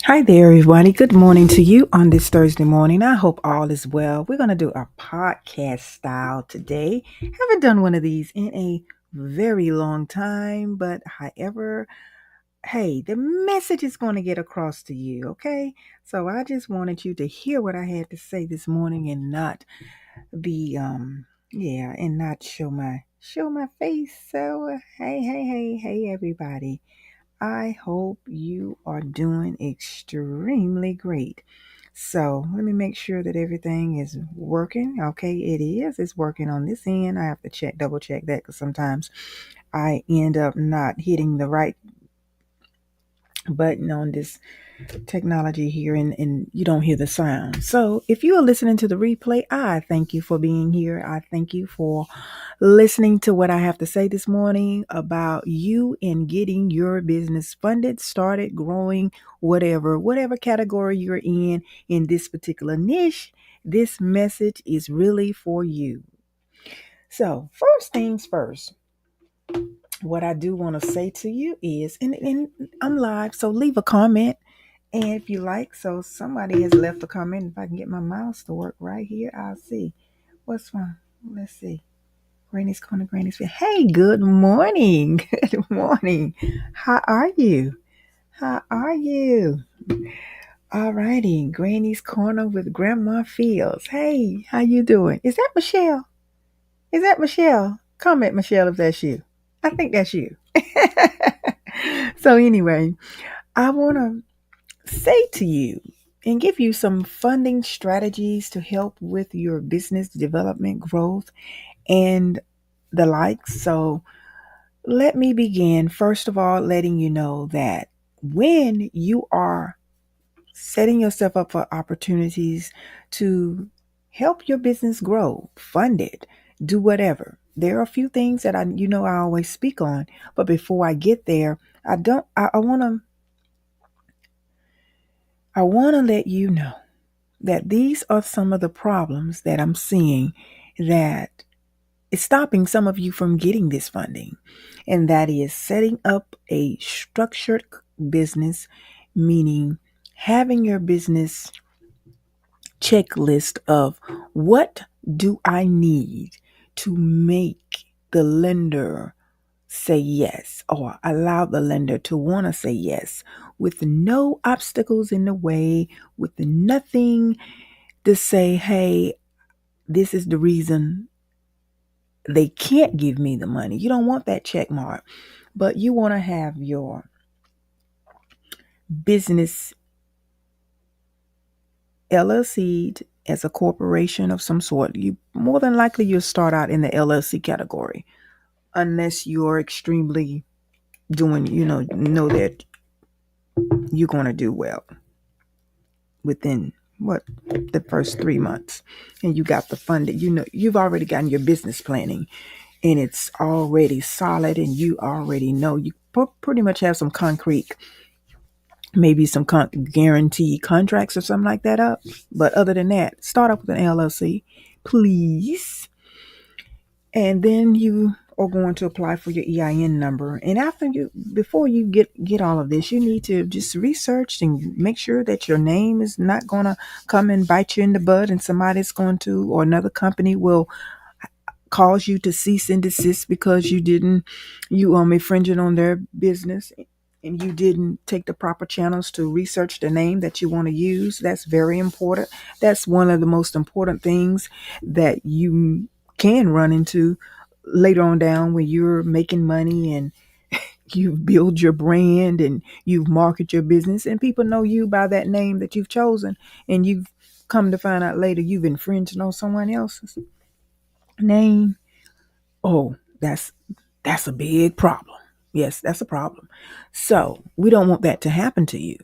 Hi there, everybody. Good morning to you on this Thursday morning. I hope all is well. We're going to do a podcast style today. Haven't done one of these in a very long time, but however, hey, the message is going to get across to you, okay? So I just wanted you to hear what I had to say this morning and not be yeah, and not show my face. So hey everybody. I hope you are doing extremely great. So let me make sure that everything is working. Okay, it is. It's working on this end. I have to double check that because sometimes I end up not hitting the right button on this technology here and you don't hear the sound. So if you are listening to the replay, I thank you for being here. I thank you for listening to what I have to say this morning about you and getting your business funded, started, growing, whatever category you're in this particular niche. This message is really for you. So, first things first, what I do want to say to you is, and I'm live, so leave a comment. And if you like, so somebody has left a comment. If I can get my mouse to work right here, I'll see. What's wrong? Let's see. Granny's Corner, Granny's Field. Hey, good morning. Good morning. How are you? How are you? All righty. Granny's Corner with Grandma Fields. Hey, how you doing? Is that Michelle? Is that Michelle? Comment, Michelle, if that's you. I think that's you. So anyway, I want to say to you and give you some funding strategies to help with your business development, growth, and the likes. So let me begin, first of all, letting you know that when you are setting yourself up for opportunities to help your business grow, fund it, do whatever. There are a few things that I always speak on, but before I get there, I want to let you know that these are some of the problems that I'm seeing that is stopping some of you from getting this funding. And that is setting up a structured business, meaning having your business checklist of what do I need to make the lender say yes or allow the lender to want to say yes with no obstacles in the way, with nothing to say, hey, this is the reason they can't give me the money. You don't want that check mark, but you want to have your business LLC as a corporation of some sort. You more than likely you'll start out in the LLC category unless you're extremely doing, know that you're going to do well within the first 3 months and you got the funding. You've already gotten your business planning and it's already solid and you already know you pretty much have some concrete, maybe some guaranteed contracts or something like that up. But other than that, start up with an LLC, please. And then you are going to apply for your EIN number. And before you get all of this, you need to just research and make sure that your name is not going to come and bite you in the butt and somebody's going to, or another company will cause you to cease and desist because you infringing on their business and you didn't take the proper channels to research the name that you want to use. That's very important. That's one of the most important things that you can run into later on down when you're making money and you've built your brand and you've marketed your business and people know you by that name that you've chosen, and you've come to find out later you've infringed on someone else's name. Oh, that's a big problem. Yes, that's a problem. So we don't want that to happen to you.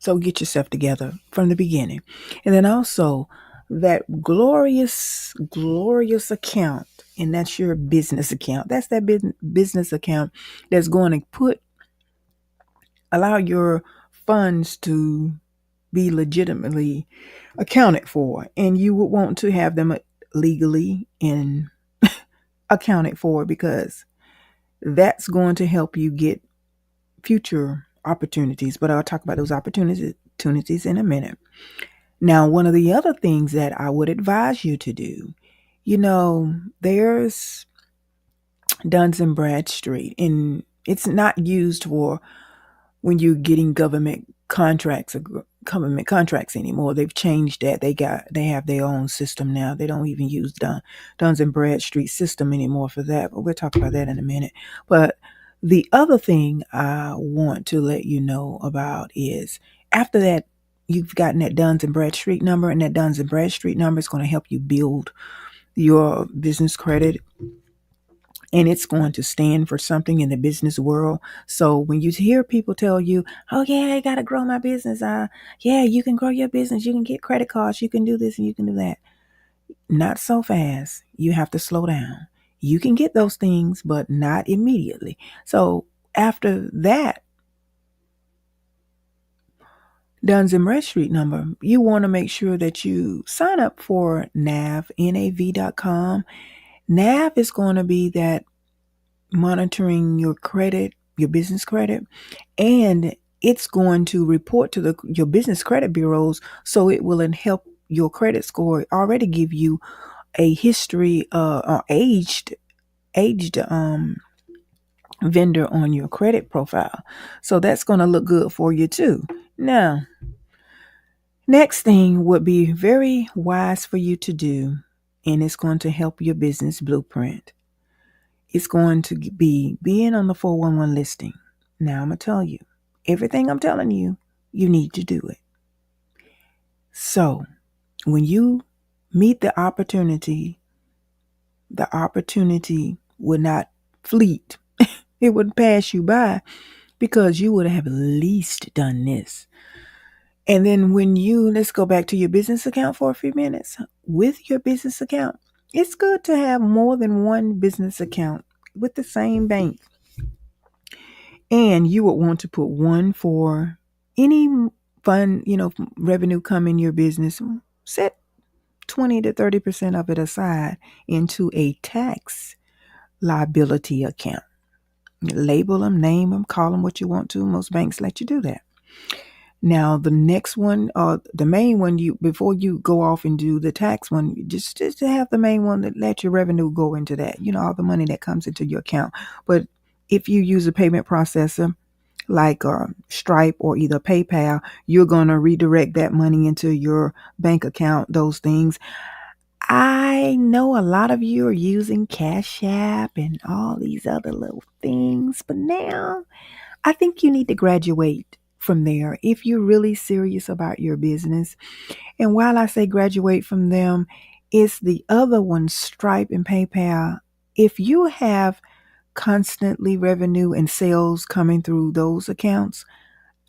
So get yourself together from the beginning. And then also that glorious account, and that's your business account. That's that business account that's going to allow your funds to be legitimately accounted for. And you would want to have them legally and accounted for because that's going to help you get future opportunities, but I'll talk about those opportunities in a minute. Now, one of the other things that I would advise you to do, there's Duns and Bradstreet, and it's not used for when you're getting government contracts anymore. They've changed that. They have their own system now. They don't even use Duns and Bradstreet system anymore for that. But we'll talk about that in a minute. But the other thing I want to let you know about is after that, you've gotten that Duns and Bradstreet number, and that Duns and Bradstreet number is going to help you build your business credit, and it's going to stand for something in the business world. So when you hear people tell you, "Oh yeah, I got to grow my business," yeah, you can grow your business, you can get credit cards, you can do this and you can do that. Not so fast. You have to slow down. You can get those things, but not immediately. So after that Duns and Bradstreet number, you want to make sure that you sign up for NAV, NAV.com. NAV is going to be that monitoring your credit, your business credit, and it's going to report to your business credit bureaus, so it will help your credit score already give you a history or aged vendor on your credit profile. So that's going to look good for you too. Now, next thing would be very wise for you to do, and it's going to help your business blueprint. It's going to be being on the 411 listing. Now I'm going to tell you, everything I'm telling you, you need to do it. So when you meet the opportunity would not fleet. It would pass you by because you would have at least done this. And then let's go back to your business account for a few minutes. With your business account, it's good to have more than one business account with the same bank. And you would want to put one for any fund, revenue come in your business. Set 20 to 30% of it aside into a tax liability account. Label them, name them, call them what you want to. Most banks let you do that. Now, the next one, the main one, before you go off and do the tax one, just to have the main one that let your revenue go into that, all the money that comes into your account. But if you use a payment processor like Stripe or either PayPal, you're going to redirect that money into your bank account, those things. I know a lot of you are using Cash App and all these other little things, but now I think you need to graduate from there if you're really serious about your business. And while I say graduate from them, it's the other one, Stripe and PayPal. If you have constantly revenue and sales coming through those accounts,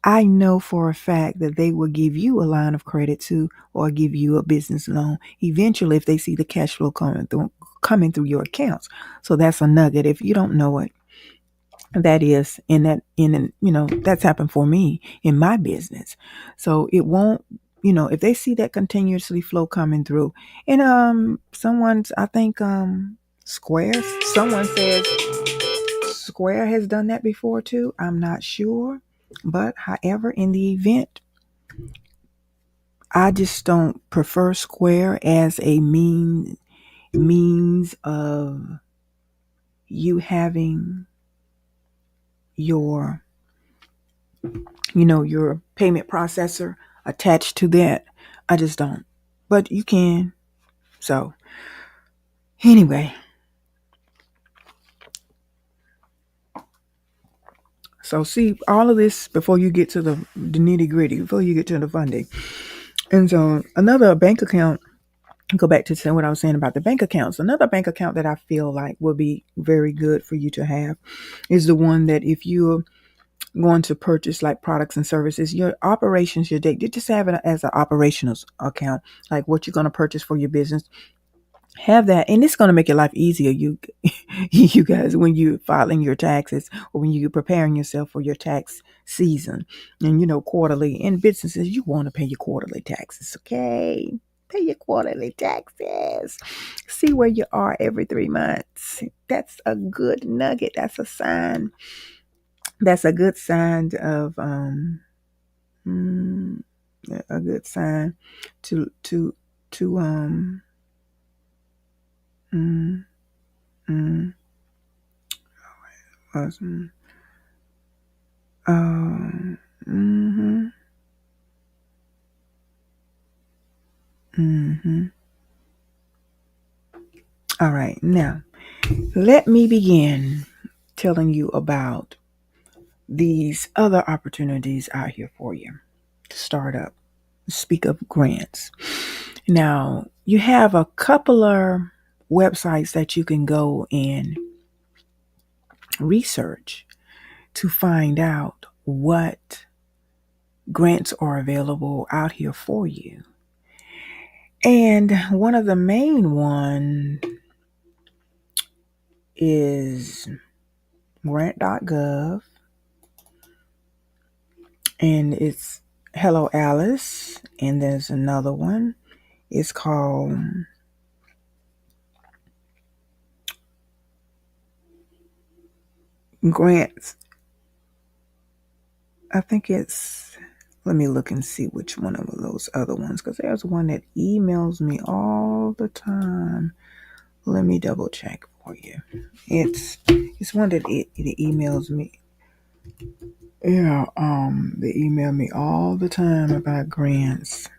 I know for a fact that they will give you a line of credit to, or give you a business loan eventually if they see the cash flow coming through your accounts. So that's a nugget. If you don't know it, that is that's happened for me in my business. So it won't, if they see that continuously flow coming through, and I think Square, someone says Square has done that before too. I'm not sure, but however, in the event, I just don't prefer Square as a means of you having your your payment processor attached to that. I just don't. But you can. So anyway. So see all of this before you get to the nitty gritty, before you get to the funding. And so another bank account, go back to what I was saying about the bank accounts. Another bank account that I feel like will be very good for you to have is the one that if you're going to purchase like products and services, your operations, you just have it as an operational account, like what you're going to purchase for your business. Have that, and it's going to make your life easier, you guys, when you're filing your taxes or when you're preparing yourself for your tax season. And quarterly in businesses, you want to pay your quarterly taxes. Okay, pay your quarterly taxes. See where you are every 3 months. That's a good nugget. That's a sign That's a good sign of mm, a good sign to mm, mm, awesome. Mm-hmm, mm-hmm. All right, now let me begin telling you about these other opportunities out here for you to start up. Speak of grants. Now, you have a couple of websites that you can go and research to find out what grants are available out here for you. And one of the main one is grant.gov, and it's Hello Alice, and there's another one. It's called Grants. I think it's, let me look and see which one of those other ones, because there's one that emails me all the time. Let me double check for you. It's one that it emails me. Yeah, they email me all the time about grants.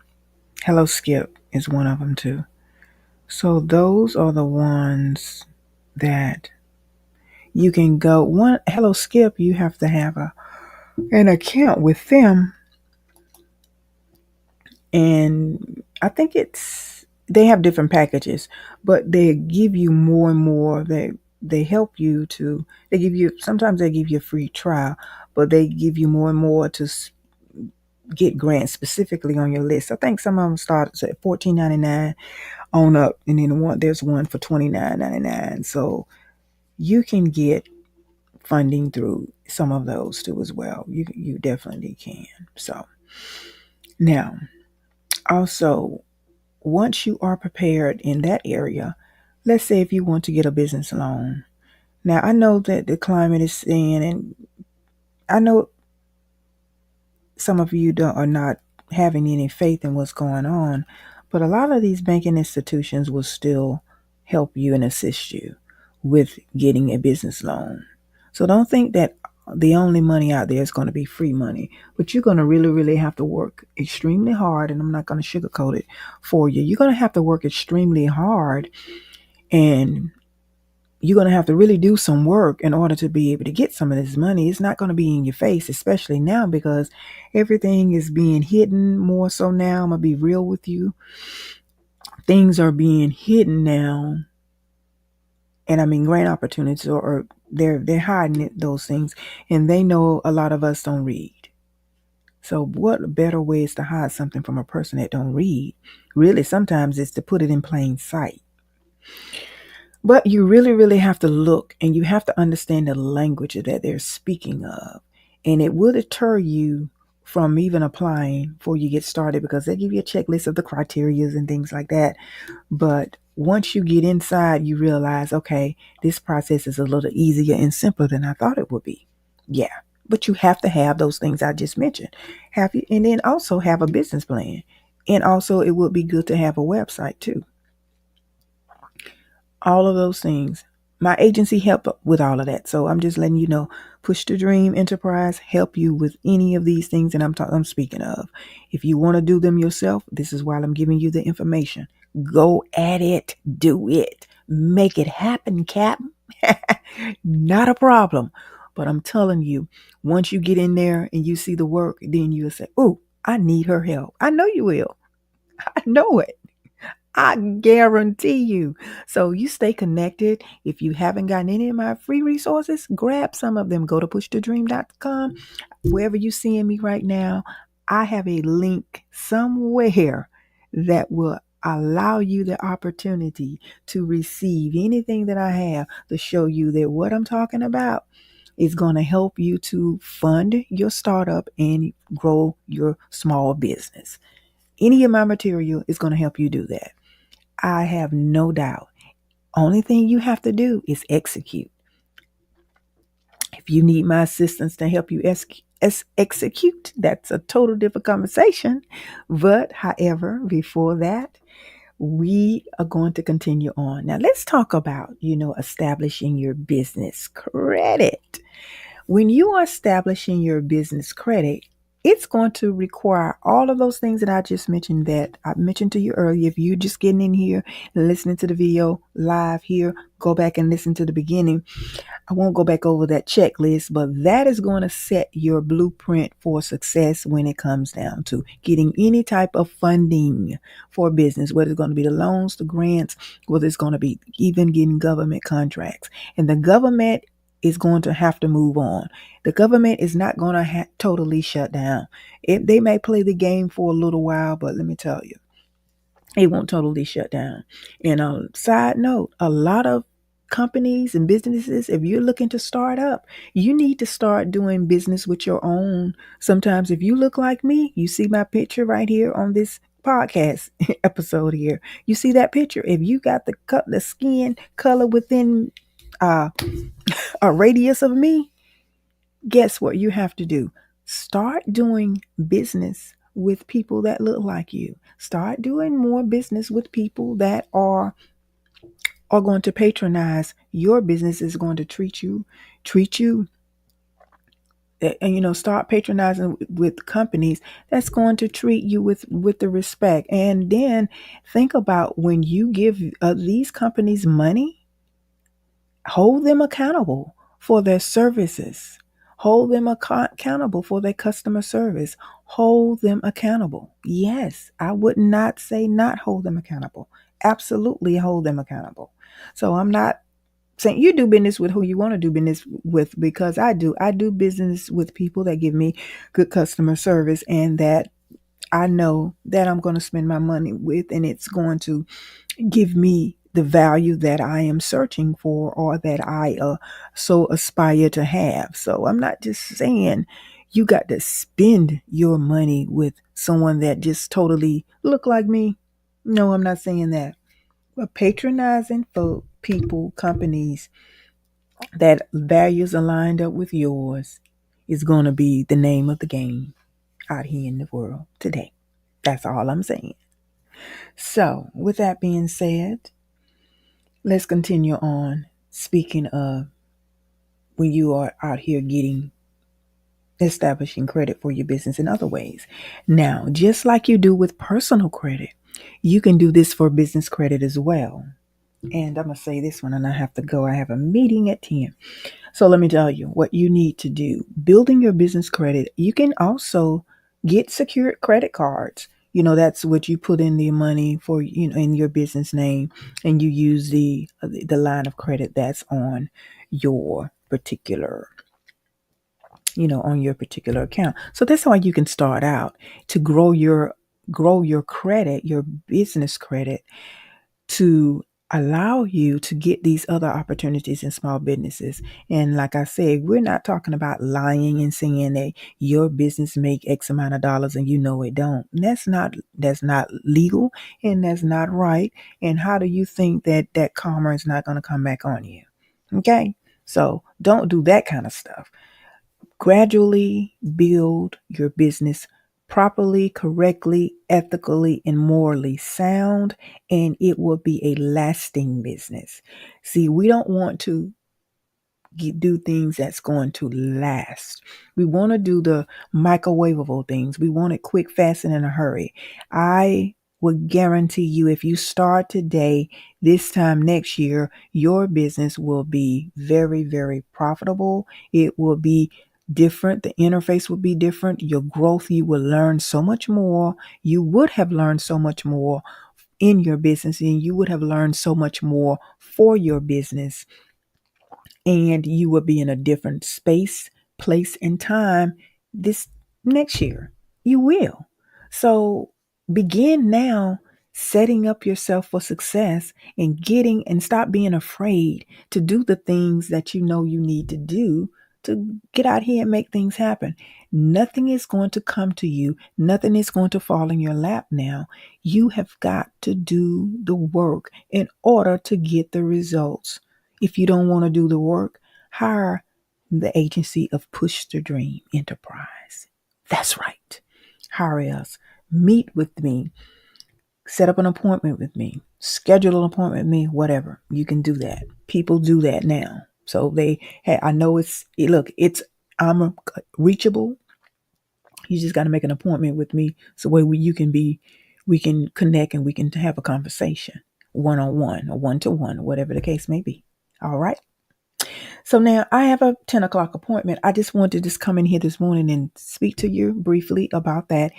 Hello Skip is one of them too. So those are the ones that you can go. One Hello Skip, you have to have an account with them, and I think they have different packages, but they give you more and more. They help you to. They give you, sometimes they give you a free trial, but they give you more and more to get grants specifically on your list. I think some of them start at $14.99 on up, and then there's one for $29.99. So you can get funding through some of those too as well. You definitely can. So now, also, once you are prepared in that area, let's say if you want to get a business loan. Now I know that the climate is thin, and I know some of you are not having any faith in what's going on, but a lot of these banking institutions will still help you and assist you with getting a business loan. So don't think that the only money out there is going to be free money, but you're going to really, really have to work extremely hard. And I'm not going to sugarcoat it for you. You're going to have to work extremely hard, and you're going to have to really do some work in order to be able to get some of this money. It's not going to be in your face, especially now, because everything is being hidden more so now. I'm going to be real with you. Things are being hidden now. And I mean, grant opportunities, or they're hiding those things, and they know a lot of us don't read. So what better way is to hide something from a person that don't read? Really, sometimes it's to put it in plain sight. But you really, really have to look, and you have to understand the language that they're speaking of. And it will deter you from even applying before you get started, because they give you a checklist of the criterias and things like that. But once you get inside, you realize, okay, this process is a little easier and simpler than I thought it would be. Yeah. But you have to have those things I just mentioned. Have you, and then also have a business plan. And also it would be good to have a website too. All of those things. My agency helped with all of that. So I'm just letting you know, Push to Dream Enterprise help you with any of these things that I'm speaking of. If you want to do them yourself, this is why I'm giving you the information. Go at it. Do it. Make it happen, Cap. Not a problem. But I'm telling you, once you get in there and you see the work, then you'll say, oh, I need her help. I know you will. I know it. I guarantee you. So you stay connected. If you haven't gotten any of my free resources, grab some of them. Go to pushtodream.com. Wherever you're seeing me right now, I have a link somewhere that will allow you the opportunity to receive anything that I have to show you that what I'm talking about is going to help you to fund your startup and grow your small business. Any of my material is going to help you do that. I have no doubt. Only thing you have to do is execute. If you need my assistance to help you execute, that's a total different conversation. But however, before that, we are going to continue on. Now, let's talk about, establishing your business credit. When you are establishing your business credit, it's going to require all of those things that I just mentioned, that I mentioned to you earlier. If you're just getting in here and listening to the video live here, go back and listen to the beginning. I won't go back over that checklist, but that is going to set your blueprint for success when it comes down to getting any type of funding for business, whether it's going to be the loans, the grants, whether it's going to be even getting government contracts. And the government is going to have to move on. The government is not going to totally shut down. They may play the game for a little while, but let me tell you, it won't totally shut down. And on a side note, a lot of companies and businesses, if you're looking to start up, you need to start doing business with your own. Sometimes if you look like me, you see my picture right here on this podcast episode here. You see that picture. If you got the skin color within uh, a radius of me, guess what you have to do? Start doing business with people that look like you. Start doing more business with people that are going to patronize your business, is going to treat you and start patronizing with companies that's going to treat you with the respect. And then think about, when you give these companies money, hold them accountable for their services. Hold them accountable for their customer service. Hold them accountable. Yes, I would not say not hold them accountable. Absolutely hold them accountable. So I'm not saying you do business with who you want to do business with, because I do. I do business with people that give me good customer service and that I know that I'm going to spend my money with, and it's going to give me the value that I am searching for, or that I so aspire to have. So I'm not just saying you got to spend your money with someone that just totally look like me. No, I'm not saying that. But patronizing for people, companies that values are lined up with yours is going to be the name of the game out here in the world today. That's all I'm saying. So, with that being said, let's continue on. Speaking of, when you are out here establishing credit for your business in other ways. Now, just like you do with personal credit, you can do this for business credit as well. And I'm going to say this one and I have to go. I have a meeting at 10. So let me tell you what you need to do. Building your business credit, you can also get secured credit cards. That's what you put in the money for, in your business name, and you use the line of credit that's on your particular, on your particular account. So that's how you can start out to grow your credit, your business credit, to allow you to get these other opportunities in small businesses. And like I said, we're not talking about lying and saying that your business make X amount of dollars and it don't. That's not legal, and that's not right. And how do you think that karma is not going to come back on you? Okay. So don't do that kind of stuff. Gradually build your business properly, correctly, ethically, and morally sound, and it will be a lasting business. See, we don't want to do things that's going to last. We want to do the microwavable things. We want it quick, fast, and in a hurry. I would guarantee you, if you start today, this time next year, your business will be very, very profitable. It will be different. The interface will be different. Your growth, you will learn so much more. You would have learned so much more in your business, and you would have learned so much more for your business, and you will be in a different space, place, and time this next year. You will. So begin now, setting up yourself for success, and stop being afraid to do the things that you know you need to do to get out here and make things happen. Nothing is going to come to you. Nothing is going to fall in your lap now. You have got to do the work in order to get the results. If you don't want to do the work, hire the agency of Push the Dream Enterprise. That's right. Hire us. Meet with me. Set up an appointment with me. Schedule an appointment with me. Whatever. You can do that. People do that now. So I know I'm reachable. You just got to make an appointment with me so we can connect and we can have a conversation one-on-one or one-to-one, or whatever the case may be. All right. So now I have a 10 o'clock appointment. I just wanted to just come in here this morning and speak to you briefly about that.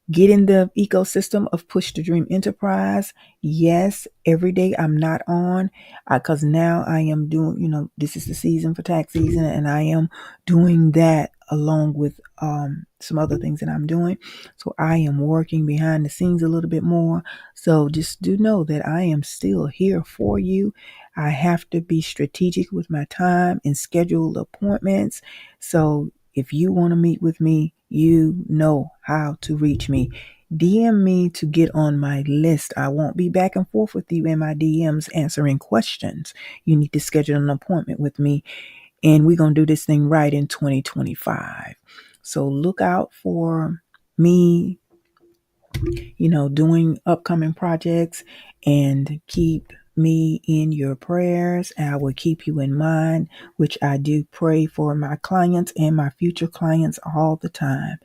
Get in the ecosystem of Push the Dream Enterprise. Yes, every day I'm not on because now I am doing, this is the season for tax season, and I am doing that along with some other things that I'm doing. So I am working behind the scenes a little bit more. So just do know that I am still here for you. I have to be strategic with my time and schedule appointments. So if you want to meet with me, you know how to reach me. DM me to get on my list. I won't be back and forth with you in my DMs answering questions. You need to schedule an appointment with me, and we're going to do this thing right in 2025. So look out for me, doing upcoming projects, and keep me in your prayers. I will keep you in mind, which I do pray for my clients and my future clients all the time.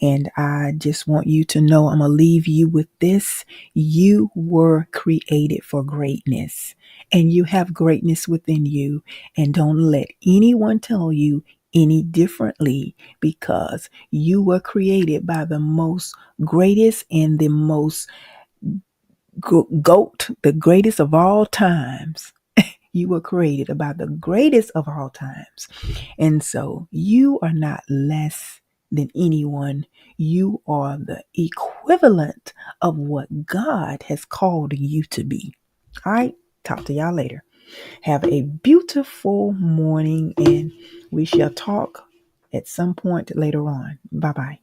And I just want you to know, I'm going to leave you with this. You were created for greatness, and you have greatness within you. And don't let anyone tell you any differently, because you were created by the most greatest and the most the greatest of all times. You were created about the greatest of all times. And so you are not less than anyone. You are the equivalent of what God has called you to be. All right. Talk to y'all later. Have a beautiful morning, and we shall talk at some point later on. Bye-bye.